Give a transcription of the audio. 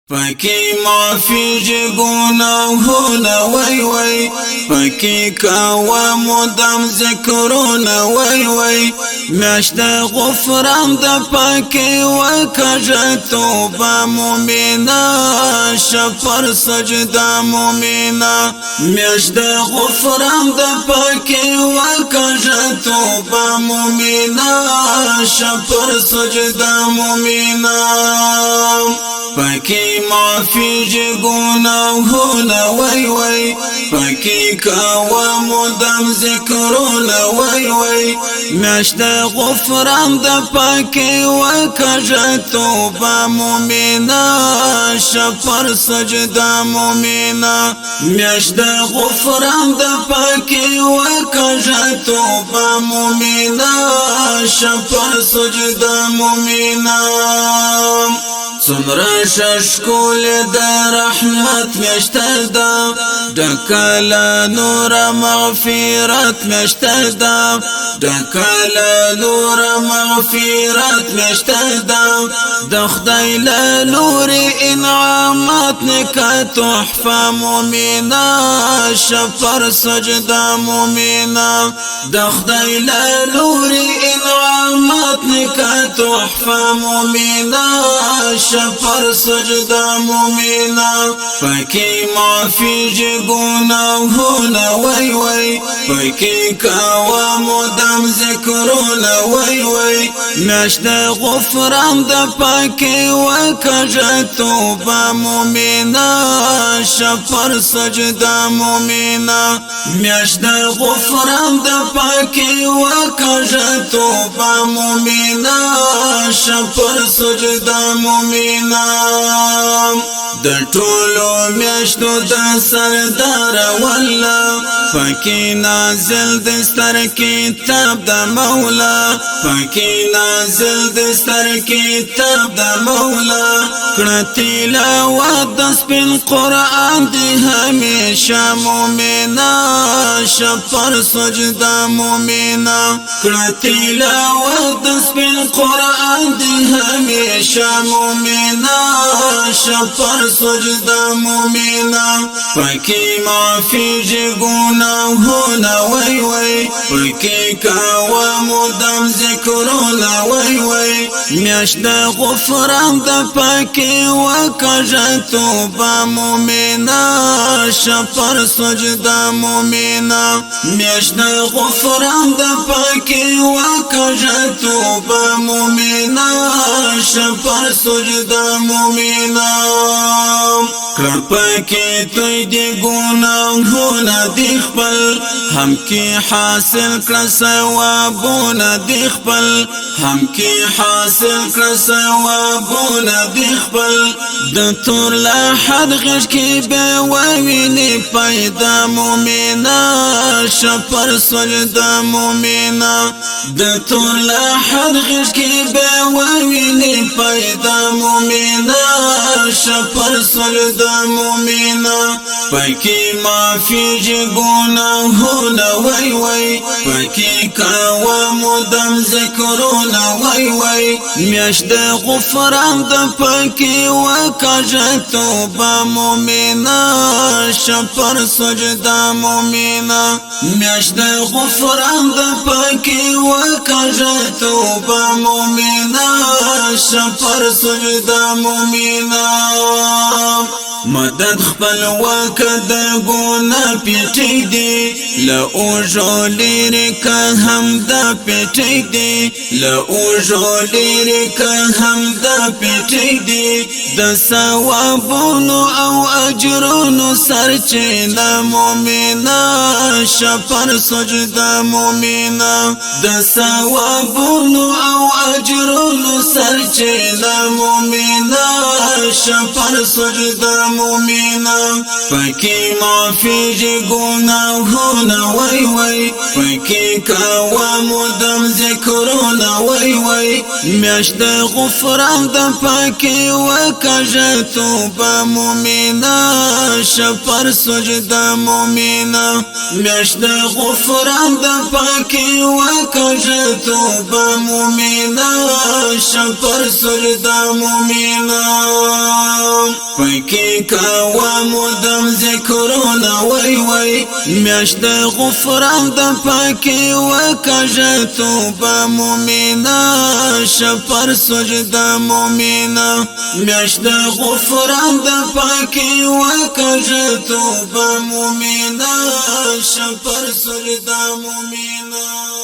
پاکی معافی جی گناہونا وی وی پاکی کاوا مدام ذکرونا وی وی میاشت غفران دا پاکی وکجا توبا مومینا شپر سجدا مومینا میاشت غفران دا پاکی وکجا توبا مومینا شپر سجدا مومینا پاکی معافی جی گناہونا وی وی پاکی کاوا مدام ذکرونا وی وی میاشت غفران دا پاکی وکجا توبا مومینا شپر سجدا مومینا میاشت غفران دا پاکی وکجا توبا مومینا شپر سجدا مومینا سمرا ششکول دا رحمت میشتر دا ڈکالا نور مغفرت میشتر دا ڈکالا نور مغفرت میشتر دا دخدای لنور انعامات نکا تحفہ مومینا شپر سجدا مومینا دخدای لنور انعامات نکا تحفہ مومینا شپر سجدا مومینا پاکی معافی جی گناہونا وی وی پاکی کاوا مدام ذکرونا وی وی میاشت غفران دا پاکی وکجا توبا مومینا شپر سجدا مومینا میاشت غفران دا پاکی وکجا توبا مومینا شپر سجدا مومینا د ټولو میاشتو د سردار والله پاکی نازل د ستر کتاب د مولا پاکی نازل د ستر کتاب د مولا کړه تلاوت د سپین قرآن دی همیشه مومینا شپر سجدا مومینا کړه تلاوت د سپین قرآن دی همیشه مومینا شپر سجدا مومینا پاکی معافی جی گناہونا وی وی پاکی کاوا مدام ذکرونا وی وی میاشت غفران دا پاکی وکجا توبا مومینا شپر سجدا مومینا میاشت غفران دا پاکی وکجا توبا مومینا شپر سجدا مومینا کرپا کی توی دی گناہونا دی خپل هم کی حاصل کړه ثوابونه دی خپل هم کی حاصل کړه ثوابونه دی خپل د تور لا حد غش کی به ویني پیدا مومینا شپر سجدا مومینا د تور لا حد غش کی به ویني پیدا مومینا شپر سجدا مومینا پاکی معافی جی گناہونا وی وی پاکی کاوا مدام ذکرونا وی وی میاشت غفران دا پاکی وکجا توبا مومینا شپر سجدا مومینا میاشت غفران دا پاکی وکجا توبا مومینا شپر سجدا مومینا مدد خپل وکد گونا پیٹی دی لأوجو لیرک هم دا پیٹی دی لأوجو لیرک هم دا پیٹی دی د ثوابونو او اجرونو سرچینه مومینا شپر سجدا مومینا د ثوابونو او اجرونو سرچینه مومینا شپر سجدا مومینا پاکی معافی جی گناہونا وی وی پاکی کاوا مدام ذکرونا وی وی میاشت غفران دا پاکی وکجا توبا مومینا شپر سجدا مومینا میاشت غفران دا پاکی وکجا توبا مومینا شپر سجدا مومینا پکی کوا مدام ذکرونه وی وی میاشت غفران د پکی وکژه توبه مومنه شپر سجده مومنه میاشت غفران د پکی وکژه توبه مومنه شپر سجده مومنه